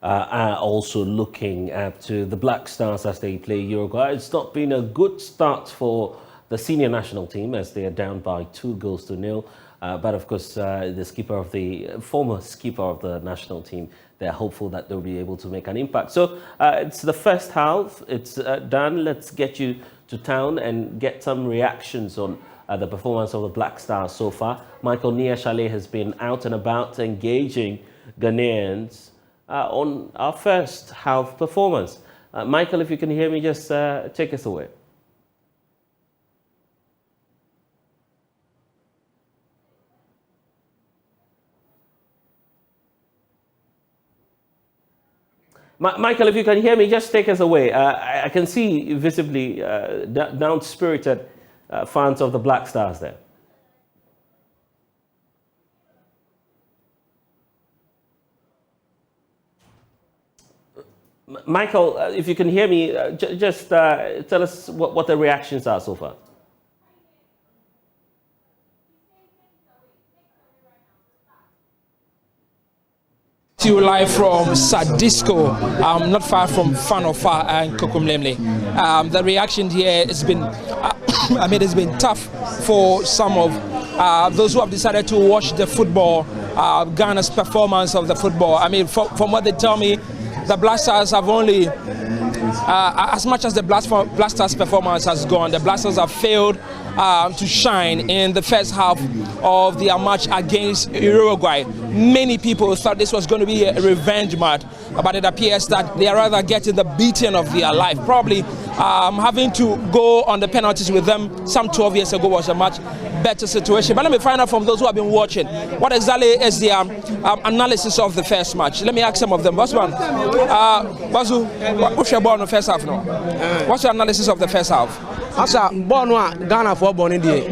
are also looking to the Black Stars as they play Uruguay. It's not been a good start for the senior national team as they are down by 2-0. But of course, the former skipper of the national team, they're hopeful that they'll be able to make an impact. So it's the first half. It's done. Let's get you to town and get some reactions on the performance of the Black Stars so far. Michael Nia-Chalet has been out and about engaging Ghanaians on our first half performance. Michael, if you can hear me, just take us away. Michael, if you can hear me, just take us away. I can see visibly down-spirited fans of the Black Stars there. Michael, if you can hear me, just tell us what the reactions are so far. You live from Sadisco, not far from Fanofa and Kokumlemle. The reaction here has been, it's been tough for some of those who have decided to watch the football, Ghana's performance of the football. From what they tell me, the Black Stars have only, as much as the Black Stars performance has gone, the Black Stars have failed to shine in the first half of their match against Uruguay. Many people thought this was going to be a revenge match, but it appears that they are rather getting the beating of their life. Probably having to go on the penalties with them some 12 years ago was a much better situation. But let me find out from those who have been watching, what exactly is their analysis of the first match? Let me ask some of them. What's one? What's your ball in the first half now? What's your analysis of the first half? Asa born Ghana for born in the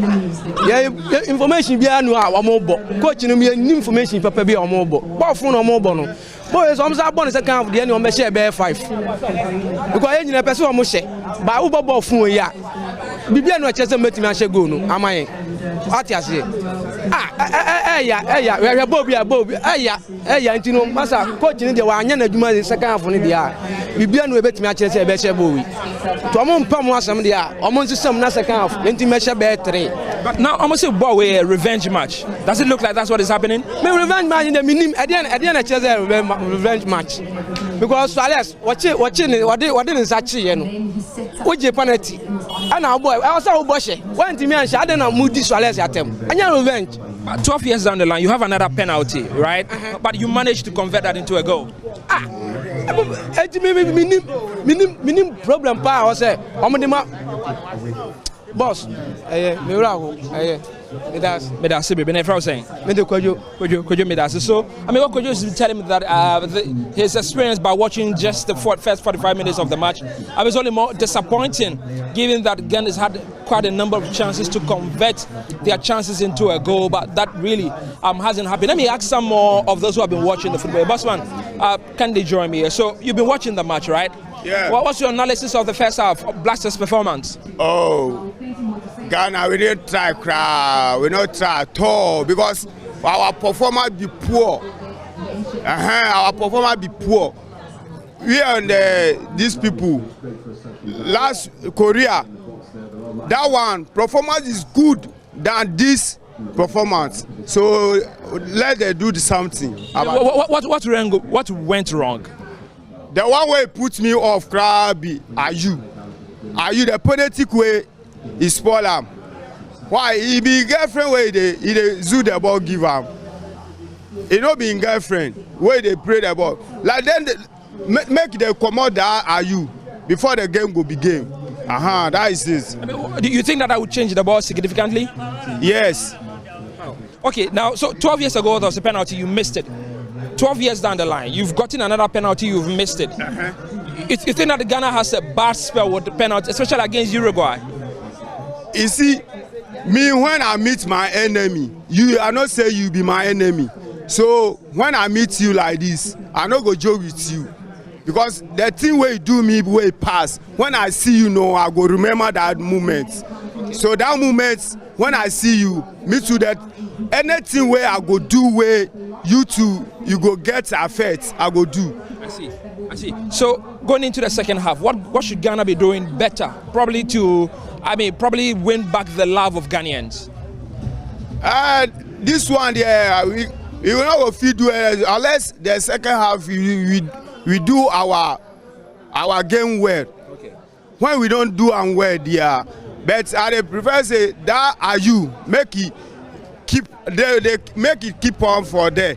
information be anu a omo coach no me information papa be omo bo phone omo bo no boys omo say born second half the any omo share be 5 because any na person omo share ba wo bo phone ya bibia no chese metimi a share goal no amaye atiase we bobi ntino masa coach ni de wa anya na adwuma the second half ni dia bibia no betimi a chese be share bowi to omo mpam asem dia omo system na second half ntimi share be 3. But now almost a ball with a revenge match. Does it look like that's what is happening? Me revenge match in the minimum at the end I chese revenge match because Suarez watching what didn't such you know oje penalty and our boy I was say oboshe when timi an sha na mudi Suarez atem anya revenge. 12 years down the line you have another penalty, right? But you managed to convert that into a goal. Minim problem pa I say omodema boss Medasi be never saying. Could you Medasi? So what could you telling me that his experience by watching just the first 45 minutes of the match, I was only more disappointing, given that Ghana had quite a number of chances to convert their chances into a goal, but that really hasn't happened. Let me ask some more of those who have been watching the football. Bossman, can they join me here? So you've been watching the match, right? Yeah. What's your analysis of the first half of Black Stars' performance? Oh, Ghana, we didn't try crowd. We not try at all because our performance be poor. Our performance be poor. We and these people, last Korea, that one performance is good than this performance. So let them do something. What went wrong? The one way puts me off, Krabi, are you the politic way is spoil am? Why he be girlfriend way they zoo the ball give am? He no be girlfriend way they pray the ball. Like then make the commode that are you before the game go begin. That is it. Do you think that would change the ball significantly? Yes. Okay, now so 12 years ago there was a penalty, you missed it. 12 years down the line, you've gotten another penalty, you've missed it. You think that Ghana has a bad spell with the penalty, especially against Uruguay? You see, me when I meet my enemy, I not say you be my enemy. So when I meet you like this, I not go joke with you. Because the thing where you do me way pass, when I see you know, I go remember that moment. So that moment, when I see you, me too that anything where I go do where you go get affect, I go do. I see. So going into the second half, what should Ghana be doing better? Probably win back the love of Ghanaians. This one there, we will not go feed do unless the second half we do our game well. Okay. When we don't do and well there, but I prefer say that are you make it keep they make it keep on for there,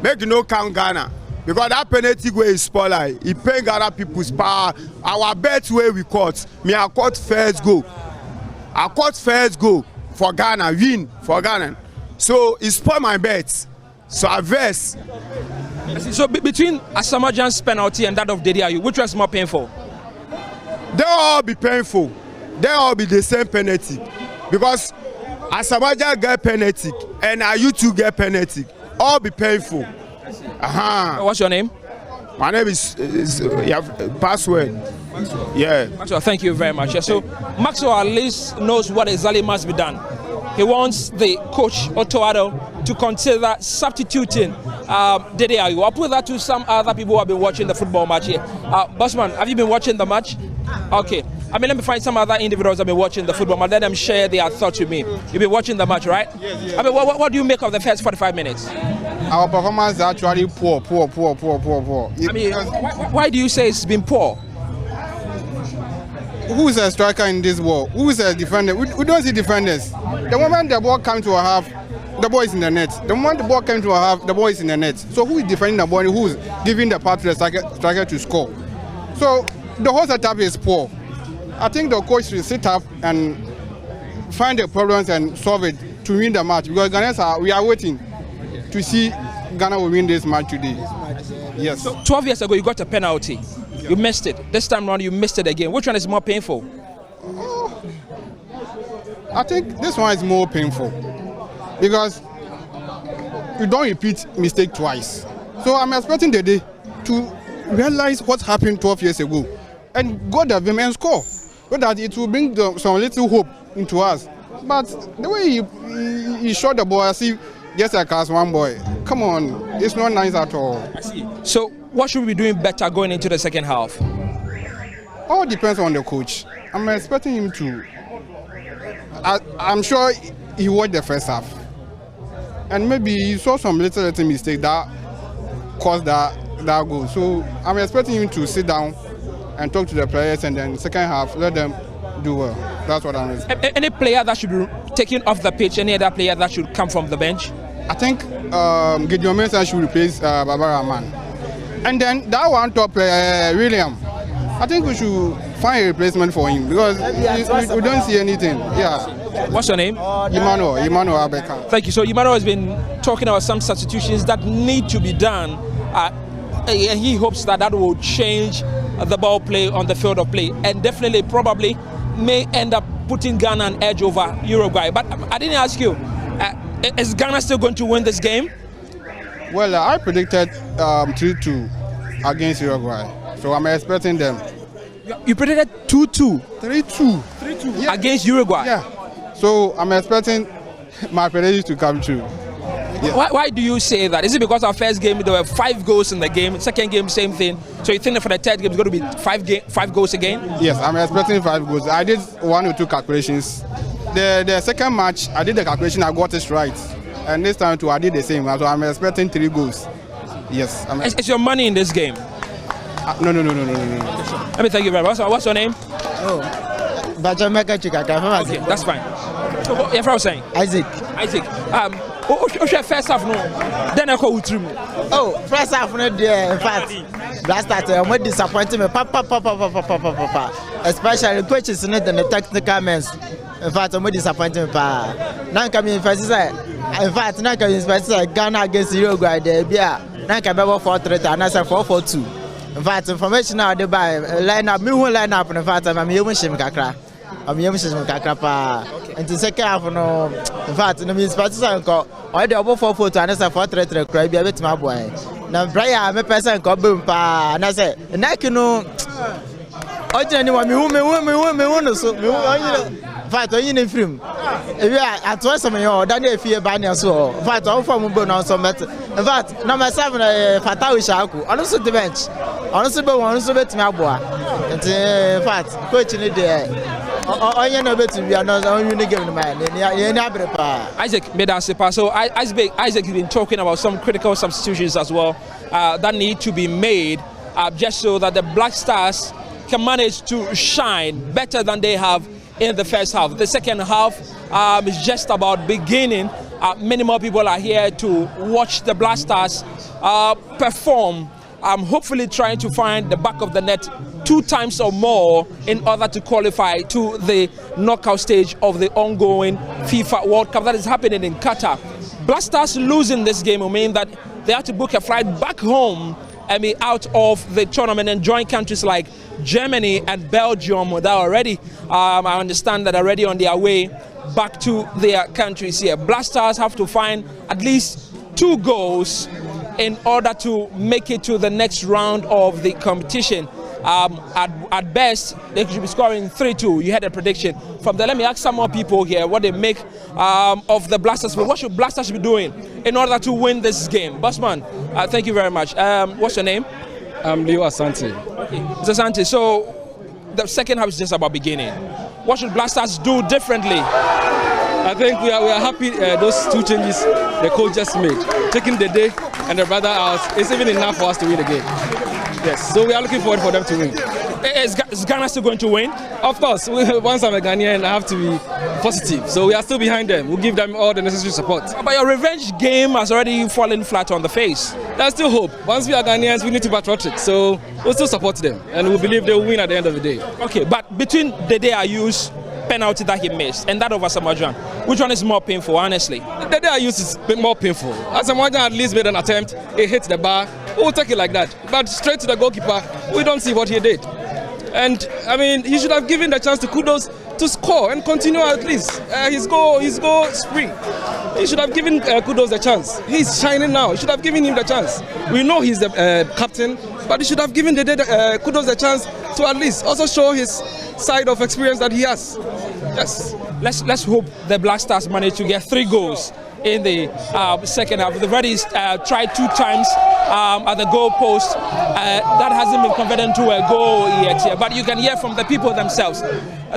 make it no count Ghana. Because that penalty way is spoiler, it pay Ghana people's power. Our bet way we caught, I caught first goal. I caught first goal for Ghana, win for Ghana. So it spoiled my bet. So I verse. So between Asamajan's penalty and that of Dediayu, which was more painful? They all be painful. They all be the same penalty. Because Asamajan get penalty and Ayu too get penalty. All be painful. What's your name? My name is Password. Yeah. Maxwell, thank you very much. Yeah, so Maxwell at least knows what exactly must be done. He wants the coach Otoado to consider substituting Dediayu. I'll put that to some other people who have been watching the football match here. Bossman, have you been watching the match? Okay. Let me find some other individuals who have been watching the football match. Let them share their thoughts with me. You've been watching the match, right? Yes. What do you make of the first 45 minutes? Our performance is actually poor. Why do you say it's been poor? Who is a striker in this war? Who is a defender? We don't see defenders. The moment the ball comes to a half, the ball is in the net. The moment the ball comes to a half, the ball is in the net. So who is defending the ball? Who is giving the pass to the striker to score? So the whole setup is poor. I think the coach should sit up and find the problems and solve it to win the match. Because Ghanaians we are waiting to see Ghana will win this match today. Yes. So 12 years ago, you got a penalty. You missed it. This time around, you missed it again. Which one is more painful? I think this one is more painful because you don't repeat mistake twice. So I'm expecting the day to realize what happened 12 years ago and go the game and score, so that it will bring some little hope into us. But the way he shot the ball, I see just like as one boy. Come on, it's not nice at all. I see. So what should we be doing better going into the second half? All depends on the coach. I'm expecting him to. I'm sure he watched the first half, and maybe he saw some little mistake that caused that goal. So I'm expecting him to sit down and talk to the players, and then second half let them do well. That's what I'm expecting. Any player that should be taken off the pitch? Any other player that should come from the bench? I think Gideon Mensah should replace Baba Rahman, and then that one top player William. I think we should find a replacement for him because we don't see anything. Yeah. What's your name? Emmanuel Abeka. Thank you. So Emmanuel has been talking about some substitutions that need to be done. And he hopes that will change the ball play on the field of play, and definitely probably may end up putting Ghana an edge over Uruguay. But I didn't ask you, is Ghana still going to win this game? Well, I predicted 3-2 against Uruguay. So I'm expecting them. You predicted 2-2? 3-2. Yeah. Against Uruguay? Yeah. So I'm expecting my predictions to come true. Yeah. Why do you say that? Is it because our first game there were 5 goals in the game, second game same thing, so you think that for the third game it's going to be 5 goals again? Yes, I'm expecting 5 goals. I did 1 or 2 calculations. The second match I did the calculation, I got it right, and this time too I did the same. So I'm expecting 3 goals. Yes. Is your money in this game? No. Let me thank you very much. What's your name? Okay, that's fine. So what you're saying? Isaac. First half no. Then I call you. Oh, first half no there. In fact, last time I'm disappointed me. Papa. Especially coaches in the technical men. In fact, I'm disappointed me. Now coming first say. In fact, now coming first say Ghana against Uruguay there. Now coming 4-3 and I say 4-4-2. In fact, information now they buy line up. Me who line up. In fact, I'm here with him kakra. And the second half, no. In fact, no means partisan call. I do about 4-4 and I say 4-3 cry be a bit my boy. Now, Brian, me person call boom pa. And I say, and I can know. I tell you what me so. In fact, when you film, if you are at once, then if you ban your soul, in fact, all from Bono, matter. In fact, number 7, Fatawi Shaku, also the bench, honestly, but one also bet me boy. In fact, coaching it there. Oh, you know, better we are not only giving man. Isaac Medasipa. So Isaac has been talking about some critical substitutions as well that need to be made just so that the Black Stars can manage to shine better than they have in the first half. The second half is just about beginning. Many more people are here to watch the Black Stars perform. I'm hopefully trying to find the back of the net 2 times or more in order to qualify to the knockout stage of the ongoing FIFA World Cup that is happening in Qatar. Black Stars losing this game will mean that they have to book a flight back home and be out of the tournament and join countries like Germany and Belgium that already, I understand that already on their way back to their countries here. Black Stars have to find at least 2 goals in order to make it to the next round of the competition. At best, they should be scoring 3-2. You had a prediction. From there, let me ask some more people here what they make of the Black Stars. What should Black Stars be doing in order to win this game? Bossman, thank you very much. What's your name? I'm Leo Asante. Okay. Mr. Asante, so the second half is just about beginning. What should Black Stars do differently? I think we are happy those 2 changes the coach just made. Taking the day and the brother out is even enough for us to win the game. Yes, so we are looking forward for them to win. Is Ghana still going to win? Of course, once I'm a Ghanaian, I have to be positive. So we are still behind them. We'll give them all the necessary support. But your revenge game has already fallen flat on the face. There's still hope. Once we are Ghanaians, we need to be patriotic. So we'll still support them and we believe they will win at the end of the day. Okay, but between the day I use penalty that he missed and that over Samajan, which one is more painful, honestly? The day I used is more painful. As Samajan at least made an attempt, he hit the bar. We'll take it like that. But straight to the goalkeeper, we don't see what he did. And I mean, he should have given the chance to Kudos to score and continue at least his goal spree. He should have given Kudos a chance. He's shining now. He should have given him the chance. We know he's the captain, but he should have given Kudos a chance to at least also show his side of experience that he has. Yes. Let's hope the Black Stars manage to get 3 goals in the second half. They've already tried 2 times at the goal post. That hasn't been converted to a goal yet here. But you can hear from the people themselves.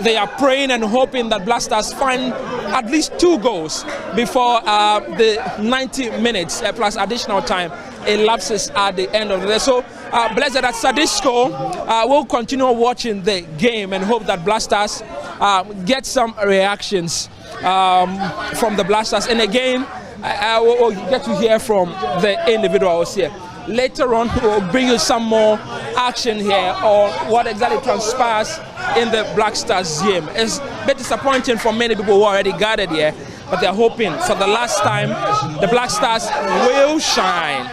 They are praying and hoping that Black Stars find at least 2 goals before the 90 minutes plus additional time elapses at the end of the day. So Blessed at Sadisco will continue watching the game and hope that Black Stars get some reactions from the Black Stars. And again, we'll get to hear from the individuals here. Later on, we'll bring you some more action here on what exactly transpires in the Black Stars game. It's a bit disappointing for many people who already gathered here, but they're hoping for the last time the Black Stars will shine.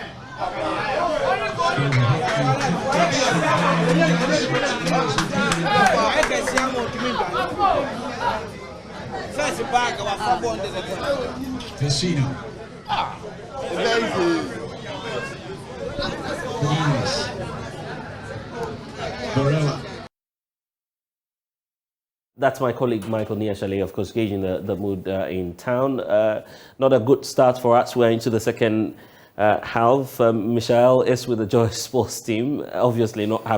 That's my colleague Michael Niashale, of course, gauging the mood in town. Not a good start for us. We're into the second half. Michelle is with the Joy Sports team. Obviously not a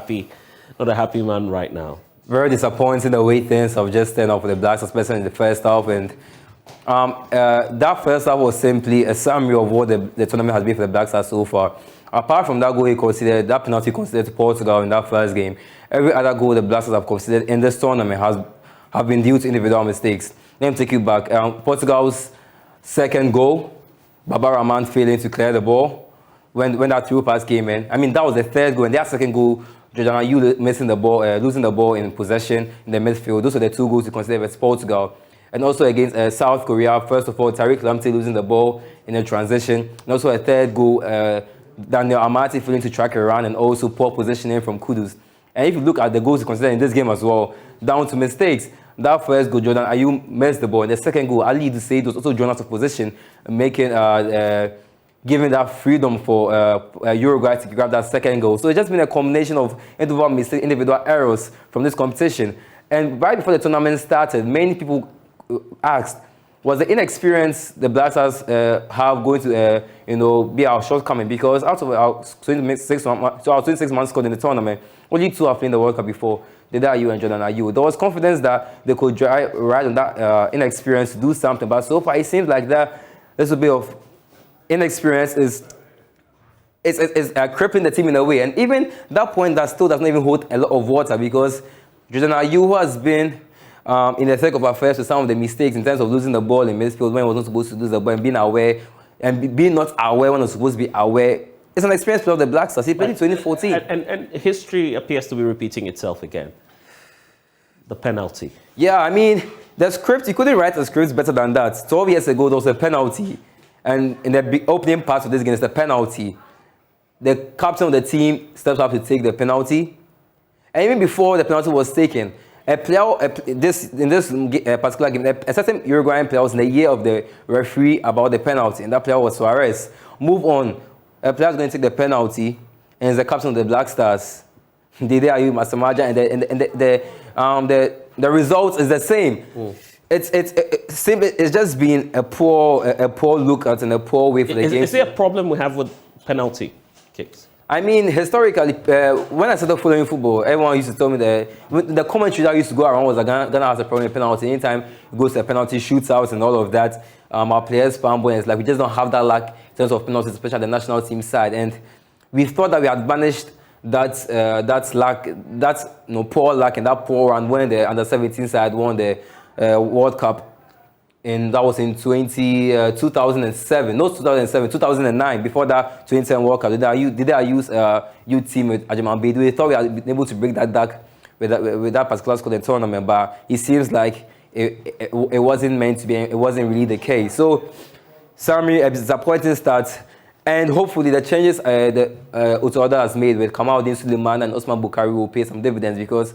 happy man right now. Very disappointing the way things have just turned out for the Blacks, especially in the first half. And that first half was simply a summary of what the tournament has been for the Blacks so far. Apart from that goal he considered, that penalty considered to Portugal in that first game, every other goal the Blacks have considered in this tournament have been due to individual mistakes. Let me take you back. Portugal's second goal, Baba Rahman failing to clear the ball when that through pass came in. I mean, that was the third goal. And their second goal, Jordan Ayew missing the ball, losing the ball in possession in the midfield. Those are the 2 goals to consider against Portugal. And also against South Korea, first of all, Tariq Lamptey losing the ball in the transition. And also a third goal, Daniel Amati failing to track around, and also poor positioning from Kudus. And if you look at the goals to consider in this game as well, down to mistakes. That first goal, Jordan Ayew missed the ball. And the second goal, Ali Dusseid was also drawn out of position, making giving that freedom for Uruguay to grab that second goal. So it's just been a combination of individual mistakes, individual errors from this competition. And right before the tournament started, many people asked, was the inexperience the Black Stars have going to, be our shortcoming? Because out of our 26 months scored in the tournament, only 2 have played the World Cup before. Didayu and Jordan Ayew. There was confidence that they could ride on that inexperience to do something. But so far, it seems like that little bit of inexperience is crippling the team in a way. And even that point, that still does not even hold a lot of water, because Jordan Ayew, who has been in the thick of affairs with some of the mistakes in terms of losing the ball in midfield when he was not supposed to lose the ball, and being aware and being not aware when he was supposed to be aware. It's an experienced player of the Black Stars. He played in 2014. And history appears to be repeating itself again. The penalty. Yeah, I mean, the script, you couldn't write a script better than that. 12 years ago, there was a penalty. And in the opening part of this game, it's the penalty. The captain of the team steps up to take the penalty. And even before the penalty was taken, a player, in this particular game, a certain Uruguayan player was in the ear of the referee about the penalty. And that player was Suarez. Move on. A player is going to take the penalty, and it's the captain of the Black Stars, Didayu Masamaja, and the result is the same. It's just been a poor look at and a poor way for the game. Is there a problem we have with penalty kicks? I mean, historically, when I started following football, everyone used to tell me that the commentary that used to go around was that Ghana has a problem with penalty. Anytime it goes to a penalty shootouts and all of that, our players fumble, and it's like we just don't have that luck in terms of penalties, especially on the national team side. And we thought that we had banished that luck, poor luck and that poor run when the under-17 side won the World Cup. And that was in 2007, not 2007, 2009. Before that 2010 World Cup, did I use youth team with Ajaman Bedu? We thought we had been able to break that duck with that particular squad in the tournament, but it seems like it wasn't meant to be. It wasn't really the case. So, Sammy, a disappointing start, and hopefully the changes Utoda has made with Kamaldeen Suleiman and Osman Bukhari will pay some dividends, because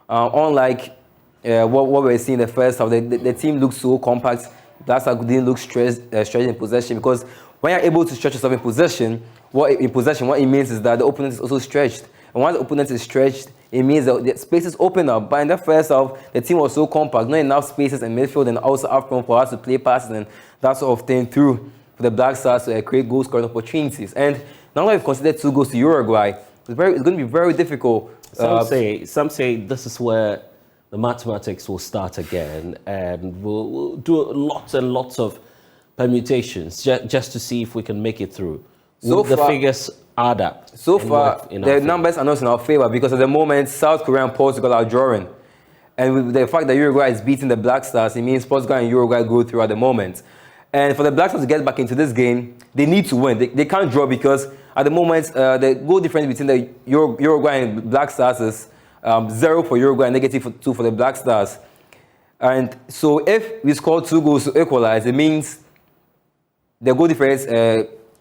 unlike what we were seeing in the first half, the team looks so compact. Black Stars didn't look stretched in possession, because when you're able to stretch yourself in possession, what it means is that the opponent is also stretched. And once the opponent is stretched, it means that the spaces open up. But in the first half, the team was so compact, not enough spaces in midfield and also up front for us to play passes and that sort of thing through for the Black Stars to create goal scoring opportunities. And now that we've considered 2 goals to Uruguay, it's going to be very difficult. Some say this is where the mathematics will start again, and we'll do lots and lots of permutations just to see if we can make it through. So far, the figures add up. So far, the numbers are not in our favor, because at the moment, South Korea and Portugal are drawing. And with the fact that Uruguay is beating the Black Stars, it means Portugal and Uruguay go through at the moment. And for the Black Stars to get back into this game, they need to win. They can't draw, because at the moment, the goal difference between the Uruguay and Black Stars is 0 for Uruguay and -2 for the Black Stars. And so if we score 2 goals to equalize, it means the goal difference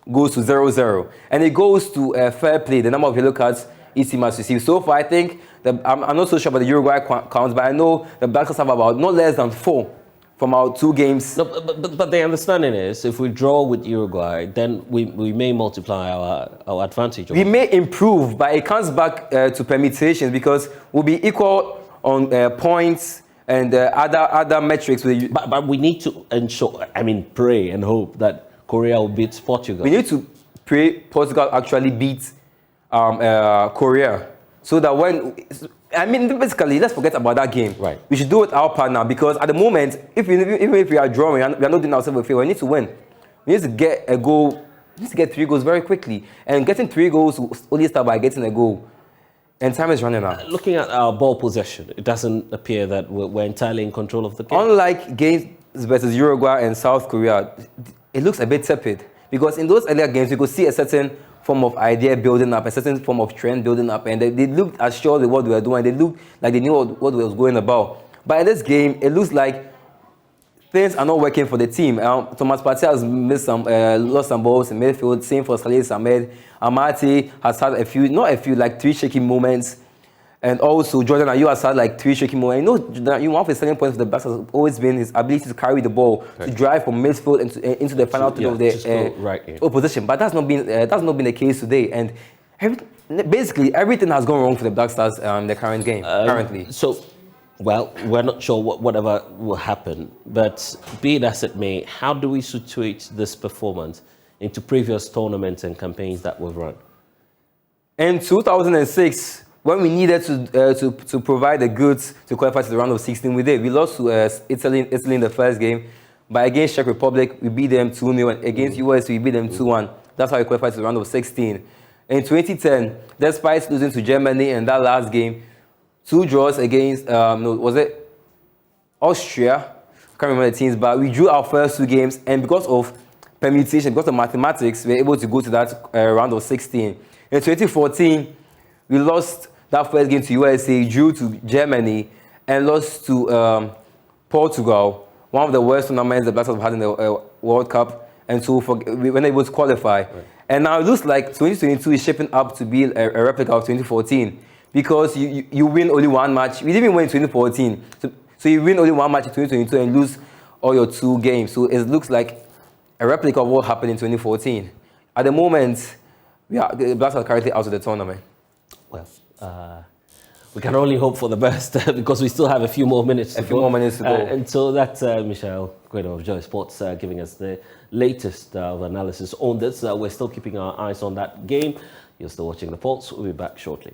goes to 0-0. And it goes to fair play, the number of yellow cards each team has received. So far, I think, I'm not so sure about the Uruguay counts, but I know the Black Stars have about not less than 4 from our 2 games. No, but the understanding is, if we draw with Uruguay, then we may multiply our advantage. We may improve, but it comes back to permutations, because we'll be equal on points and other metrics. But we need to ensure, pray and hope that Korea will beat Portugal. We need to pray Portugal actually beats Korea, so that basically, let's forget about that game. Right. We should do it our part now, because at the moment, even if we are drawing, we are not doing ourselves a favor. We need to win. We need to get a goal. We need to get 3 goals very quickly. And getting 3 goals will only start by getting a goal. And time is running out. Looking at our ball possession, it doesn't appear that we're entirely in control of the game. Unlike games versus Uruguay and South Korea, it looks a bit tepid. Because in those earlier games, we could see a certain form of idea building up, a certain form of trend building up, and they looked as sure of what they were doing. They looked like they knew what was going about. But in this game, it looks like things are not working for the team. Thomas Partey has missed lost some balls in midfield. Same for Salih Samed. Amati has had like 3 shaky moments. And also, Jordan Ayew has had like 3 shaky moments. One of the selling points of the Blacks has always been his ability to carry the ball, to drive from midfield into the final third of the opposition. But that's not been the case today. And basically, everything has gone wrong for the Black Stars in the current game, currently. So, Well, we're not sure whatever will happen, but be it as it may, how do we situate this performance into previous tournaments and campaigns that we've run? In 2006, when we needed to provide the goods to qualify to the round of 16, we did. We lost to Italy in the first game, but against Czech Republic, we beat them 2-0, and against US, we beat them 2-1. That's how we qualified to the round of 16. In 2010, despite losing to Germany in that last game, 2 draws against, was it Austria? I can't remember the teams, but we drew our first 2 games, and because of permutation, because of mathematics, we were able to go to that round of 16. In 2014, we lost that first game to USA, drew to Germany, and lost to Portugal, one of the worst tournaments the Blacks have had in the World Cup, and so we weren't able to qualify. Right. And now it looks like 2022 is shaping up to be a replica of 2014, because you win only 1 match. We didn't even win in 2014, so you win only 1 match in 2022 and lose all your 2 games. So it looks like a replica of what happened in 2014. At the moment, the Blacks are currently out of the tournament. Well, we can only hope for the best because we still have a few more minutes to go. And so that's Michelle Guedo of Joy Sports giving us the latest analysis on this. We're still keeping our eyes on that game. You're still watching The Pulse. We'll be back shortly.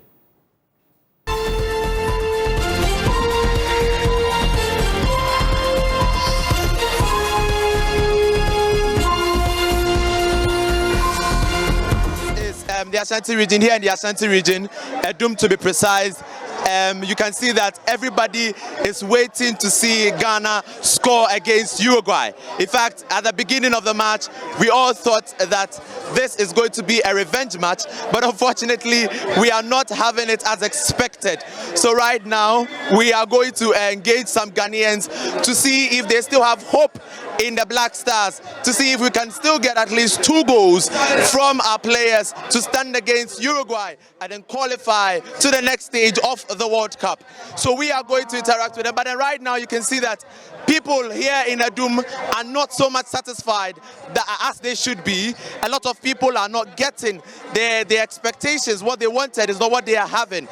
The Ashanti region, here in the Ashanti region, Edum to be precise. You can see that everybody is waiting to see Ghana score against Uruguay. In fact, at the beginning of the match, we all thought that this is going to be a revenge match, but unfortunately, we are not having it as expected. So right now, we are going to engage some Ghanaians to see if they still have hope in the Black Stars, to see if we can still get at least 2 goals from our players to stand against Uruguay and then qualify to the next stage of the World Cup. So we are going to interact with them, but then right now you can see that people here in Adum are not so much satisfied as they should be. A lot of people are not getting their expectations. What they wanted is not what they are having.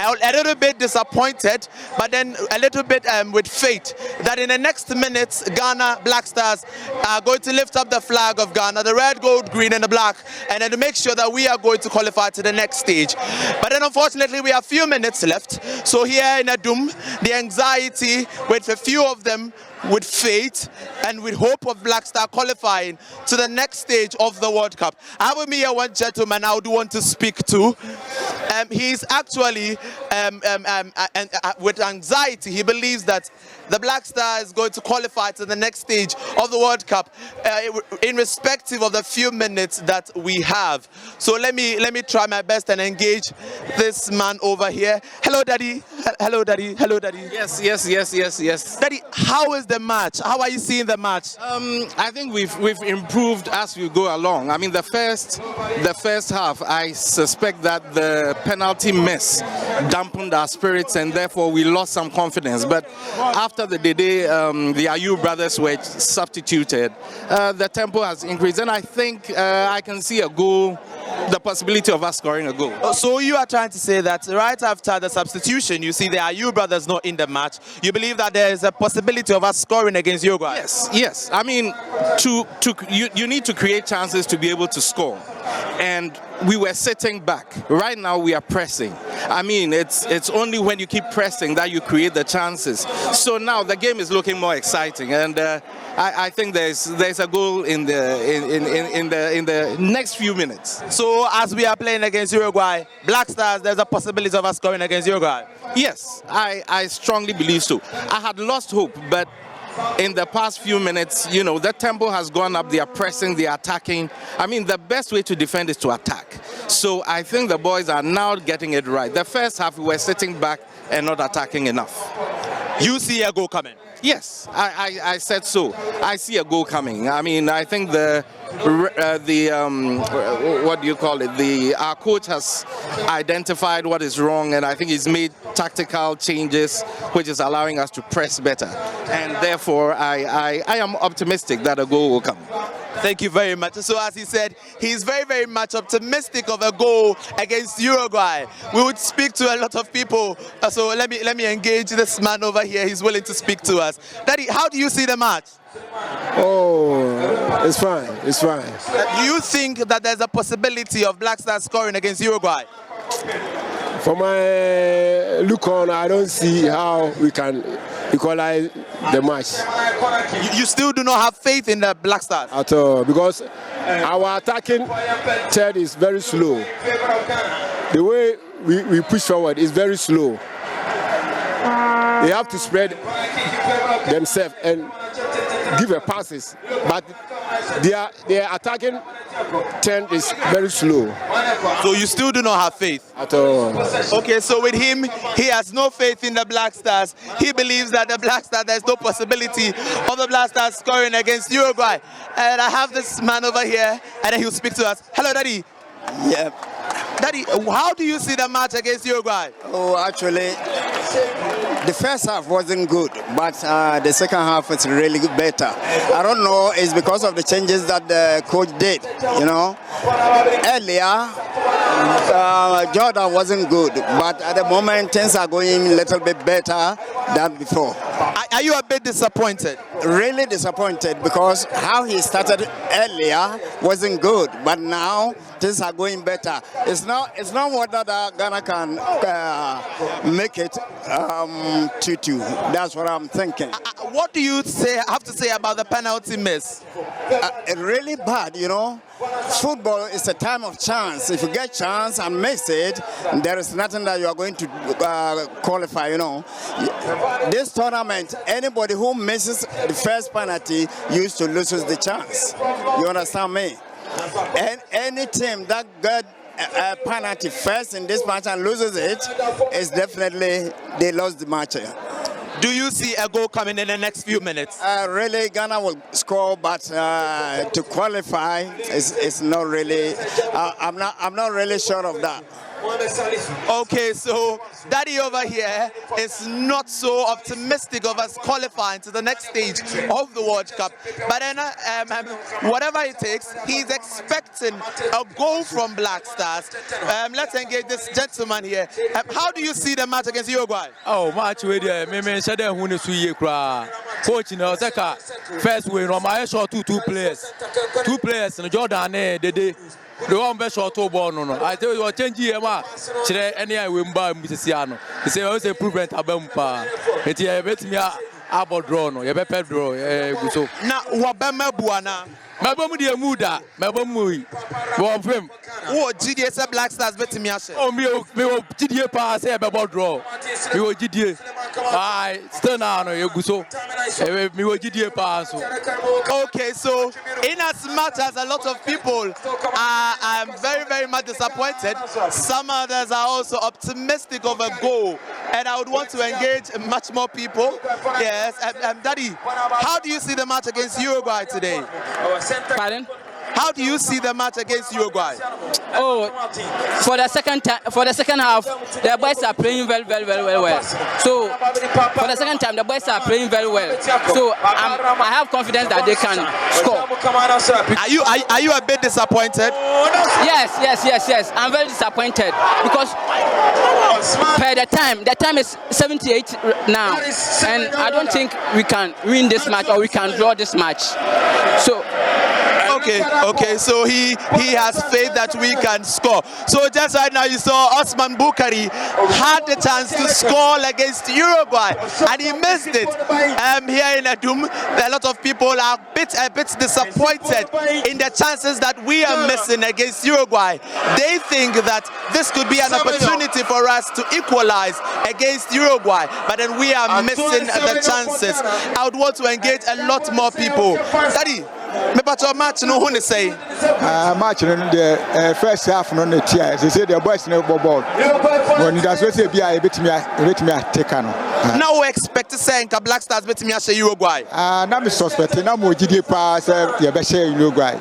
A little bit disappointed, but then a little bit with faith that in the next minutes, Ghana Black Stars are going to lift up the flag of Ghana, the red, gold, green, and the black, and then to make sure that we are going to qualify to the next stage. But then unfortunately, we have few minutes left. So here in Adum, the anxiety with a few of them with faith and with hope of Black Star qualifying to the next stage of the World Cup. I have with me here one gentleman I would want to speak to. He's actually, with anxiety, he believes that the Black Star is going to qualify to the next stage of the World Cup, irrespective of the few minutes that we have. So let me try my best and engage this man over here. Hello, Daddy. Hello, Daddy. Hello, Daddy. Yes. Daddy, how is the match? How are you seeing the match? I think we've improved as we go along. I mean, the first half, I suspect that the penalty miss dampened our spirits, and therefore we lost some confidence. But after the day the Ayew brothers were substituted, the tempo has increased, and I think I can see a goal, the possibility of us scoring a goal. So you are trying to say that right after the substitution, you see the Ayew brothers not in the match. You believe that there is a possibility of us scoring against Uruguay? Yes. I mean, you need to create chances to be able to score. And we were sitting back. Right now we are pressing. I mean, it's only when you keep pressing that you create the chances. So now the game is looking more exciting, and I think there's a goal in the next few minutes. So as we are playing against Uruguay, Black Stars, there's a possibility of us scoring against Uruguay? Yes, I strongly believe so. I had lost hope, but in the past few minutes, you know, the tempo has gone up. They are pressing, they are attacking. I mean, the best way to defend is to attack. So I think the boys are now getting it right. The first half, we were sitting back and not attacking enough. You see a goal coming? Yes, I said so. I see a goal coming. I mean, I think what do you call it? Our coach has identified what is wrong, and I think he's made tactical changes, which is allowing us to press better. And therefore, I am optimistic that a goal will come. Thank you very much. So as he said, he's very, very much optimistic of a goal against Uruguay. We would speak to a lot of people. So let me engage this man over here. He's willing to speak to us. Daddy, how do you see the match? Oh, it's fine. It's fine. Do you think that there's a possibility of Black Stars scoring against Uruguay? From my look on, I don't see how we can equalize the match. You still do not have faith in the Black Stars? At all, because our attacking third is very slow. The way we push forward is very slow. They have to spread themselves and give a passes, but their attacking turn is very slow. So you still do not have faith? At all. Okay, so with him, he has no faith in the Black Stars. He believes that the Black Stars, there's no possibility of the Black Stars scoring against Uruguay. And I have this man over here, and then he'll speak to us. Hello, Daddy. Yeah. Daddy, how do you see the match against Uruguay? Oh, actually, the first half wasn't good, but the second half was really better. I don't know, it's because of the changes that the coach did, you know. Earlier, Jordan wasn't good, but at the moment, things are going a little bit better than before. Are you a bit disappointed? Really disappointed, because how he started earlier wasn't good, but now things are going better. It's not whether Ghana can make it 2-2. That's what I'm thinking. What do you have to say about the penalty miss? Really bad, you know. Football is a time of chance. If you get chance and miss it, there is nothing that you are going to qualify, you know. This tournament, anybody who misses the first penalty used to lose the chance. You understand me? And any team that got a penalty first in this match and loses it, is definitely they lost the match. Do you see a goal coming in the next few minutes? Really, Ghana will score, but to qualify is not really. I'm not really sure of that. Okay, so Daddy over here is not so optimistic of us qualifying to the next stage of the World Cup. But then, whatever it takes, he's expecting a goal from Black Stars. Let's engage this gentleman here. How do you see the match against Uruguay? Oh, match with coach, you know, first we I shot two players. Two players, and Jordan, the one best shot to ball. No, I tell you what, change here, any I win by Missisiano. He said, I was a improvement about Bumpa. It's a bit me about draw, no, you better draw. So now, Wabama Buana. My bum dear Muda, my bum movie. One of him. Oh, GDS Black Stars better me. Oh, me, GDA pass about draw. Me, GDA. I still now, you go so. Me, GDA pass. Okay, so in as much as a lot of people are very, very much disappointed, some others are also optimistic of a goal. And I would want to engage much more people. Yes, Daddy, how do you see the match against Uruguay today? Pardon? How do you see the match against Uruguay? Oh, for the second half, the boys are playing very well. So for the second time, the boys are playing very well. So I have confidence that they can score. Are you a bit disappointed? Yes. I'm very disappointed because the time is 78 now, and I don't think we can win this match or we can draw this match. So. Okay, so he has faith that we can score. So just right now you saw Osman Bukari had the chance to score against Uruguay and he missed it. Here in Adum, a lot of people are a bit disappointed in the chances that we are missing against Uruguay. They think that this could be an opportunity for us to equalize against Uruguay, but then we are missing the chances. I would want to engage a lot more people. Daddy, match no one say match the first half no the tear they say the boys no ball when that's what say be a bit me take no now we expect to say Black Stars bet me share Uruguay na me suspect na mo gidi pa say you be share Uruguay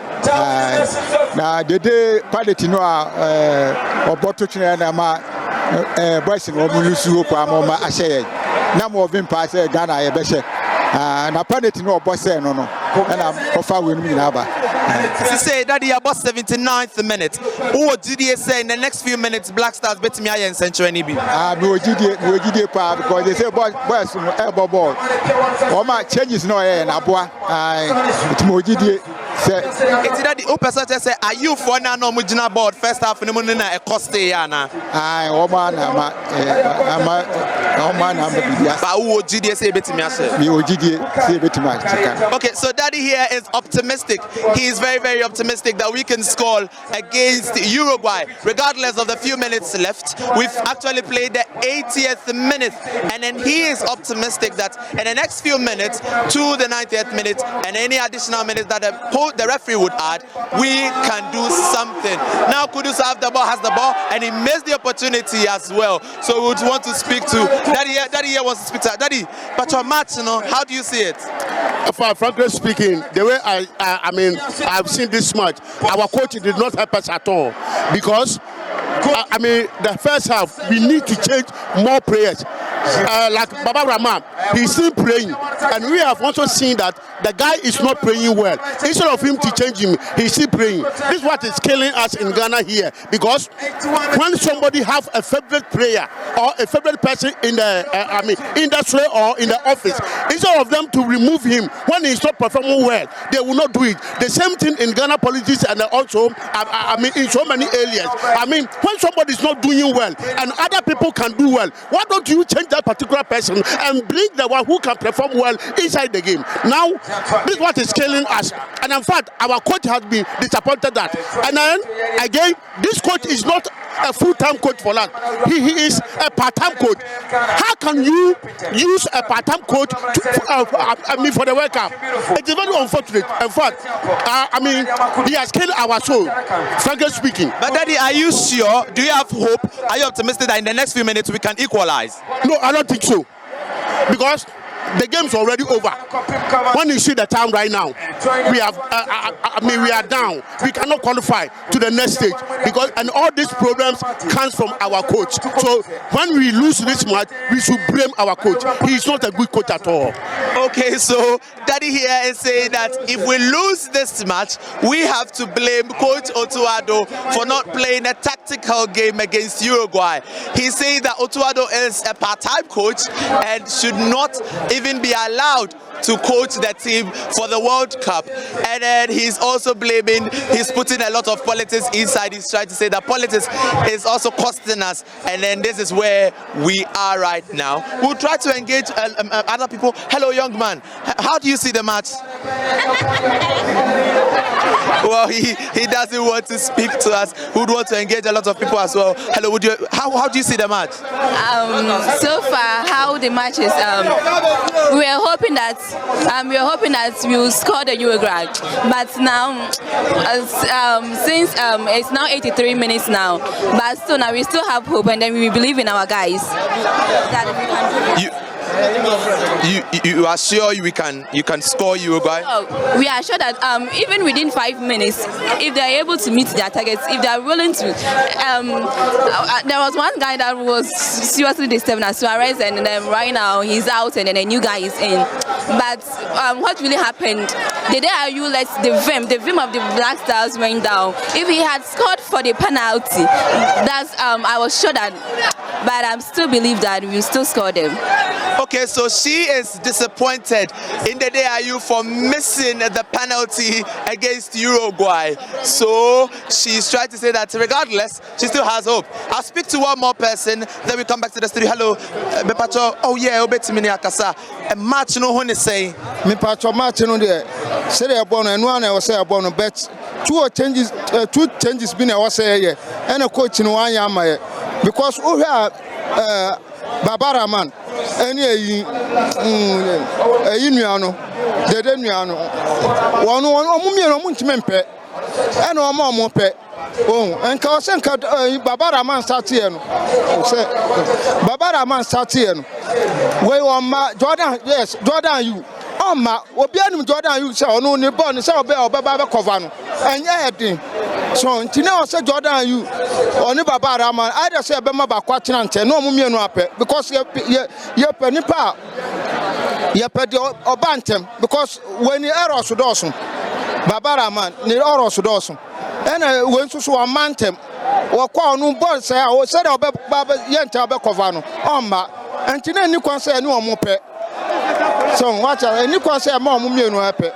na the day party no oboto twene na ma boys no mo lose hope am ma share na mo vim pa say Ghana you be share na penalty no boss no and I'm offer win me na ba To say that he about 79th minute. Oh, did he say in the next few minutes Black Stars bet me and Central NB? We GD because they say boys elbow ball. All my changes no and abua. It's more GD. It's that the open say, are you for now no mujina board first half in the morning a coste yana? Okay, so Daddy here is optimistic. He is very, very optimistic that we can score against Uruguay, regardless of the few minutes left. We've actually played the 80th minute, and then he is optimistic that in the next few minutes to the 90th minute and any additional minutes that the referee would add, we can do something. Now Kudus has the ball, and he missed the opportunity as well. So we would want to speak to Daddy here wants to speak to Daddy. But your match, how do you see it? Frankly speaking, the way I mean, I've seen this match, our coach did not help us at all because I mean, the first half we need to change more players. Like Baba Rahman, he's still playing, and we have also seen that the guy is not playing well. Instead of him to change him, he's still playing. This is what is killing us in Ghana here, because when somebody have a favorite player or a favorite person in the industry or in the office, instead of them to remove him when he's not performing well, they will not do it. The same thing in Ghana politics and also in so many areas. I mean, when somebody is not doing well and other people can do well, why don't you change that particular person and bring the one who can perform well inside the game? Now, this is what is killing us. And in fact, our coach has been disappointed that. And then, again, this coach is not a full-time coach for that. He is a part-time coach. How can you use a part-time coach for the World Cup? It is very unfortunate. In fact, he has killed our soul, frankly speaking. But Daddy, are you sure? Do you have hope? Are you optimistic that in the next few minutes we can equalize? No, I don't think so. Because the game's already over. When you see the time right now, we have, we are down. We cannot qualify to the next stage because, and all these problems comes from our coach. So when we lose this match, we should blame our coach. He is not a good coach at all. Okay, so Daddy here is saying that if we lose this match, we have to blame Coach Otuado for not playing a tactical game against Uruguay. He's saying that Otuado is a part-time coach and should not even be allowed to coach the team for the World Cup. And then he's also blaming, he's putting a lot of politics inside. He's trying to say that politics is also costing us, and then this is where we are right now. We'll try to engage other people. Hello, young man. How do you see the match? Well, he doesn't want to speak to us. We would want to engage a lot of people as well. Hello, how do you see the match? So far, how the match is, we are hoping that we will score the Uruguay. But now, since it's now 83 minutes now, but still now we still have hope, and then we believe in our guys that we can do it. You are sure you can score Uruguay? We are sure that even within 5 minutes, if they are able to meet their targets, if they are willing to, there was one guy that was seriously disturbed as Suarez, and then right now he's out, and then a new guy is in. But what really happened? The day you let the vim of the Black Stars went down. If he had scored for the penalty, that's I was sure that, but I still believe that we will still score them. Okay, so she is disappointed in the day for missing the penalty against Uruguay. So she's trying to say that regardless, she still has hope. I'll speak to one more person, then we come back to the studio. Hello, Bepacho. Oh yeah, Obetimini Akasa. A match no one is saying. Me Pacho match no there. Say they are born and one I was say born bet. Two changes been I was say here. And a coach in one yama because we have Baba Rahman. Any nuano, the nuano. One mummy and one more pet. Oh, and Kawasenka Baba Rahman started. Baba Rahman started. Where on Jordan, yes, Jordan, you. Oh, ma, Obian Jordan, you say, no,你born,你say, Baba Kovano, and yeah, so, Tina said Jordan, you, or Baba Rahman, I just say, Bama Quatrante, no mummy no ape, because you're pennipa, you're petty or bantam, because when you are also dozen, Babaraman, ni Oros Dawson. And I went to a mantem. Or call no boy say, I was said about Baba Yenta Becovano. And Tina Nikon say no more pet. So what I Nikon say, Mom, you know, happy.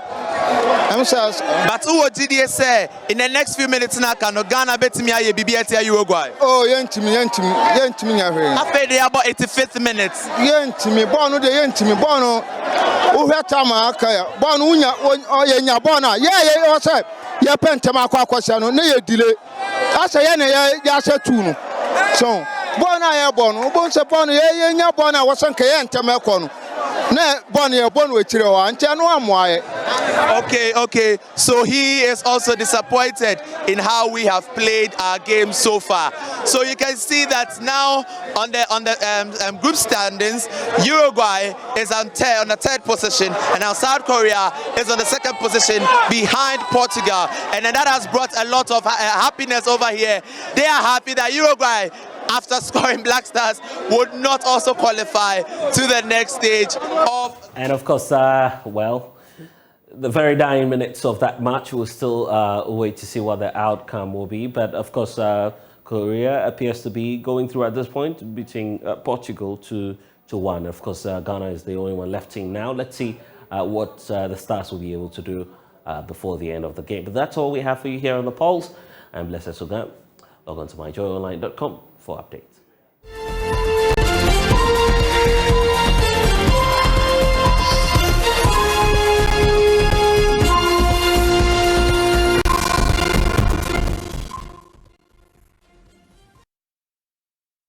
But who did you say in the next few minutes now? Can Ghana bet me a BBT Uruguay? Oh, Yentimi. I paid about 85th minutes. Yentimi, Bono, the Yentimi, Bono, who had Tamaka, Bonunya, or Yabona, yeah, said, Ya Pentamaqua question, no delay. I say, Yasa Tuno. So, Bona Bono, Bonsa Bono, Yabona was on Kayan Tamacon. Ne Bonnie Bonway Tiro and Tiano. Okay. So he is also disappointed in how we have played our game so far. So you can see that now on the group standings, Uruguay is on the third position, and now South Korea is on the second position behind Portugal, and then that has brought a lot of happiness over here. They are happy that Uruguay, after scoring Black Stars, would not also qualify to the next stage of. And of course, well, the very dying minutes of that match, we'll still wait to see what the outcome will be. But of course, Korea appears to be going through at this point, beating Portugal 2-1. Of course, Ghana is the only one left team now. Let's see what the Stars will be able to do before the end of the game. But that's all we have for you here on the polls. I'm Blessed Sogah. Log on to myjoyonline.com for updates.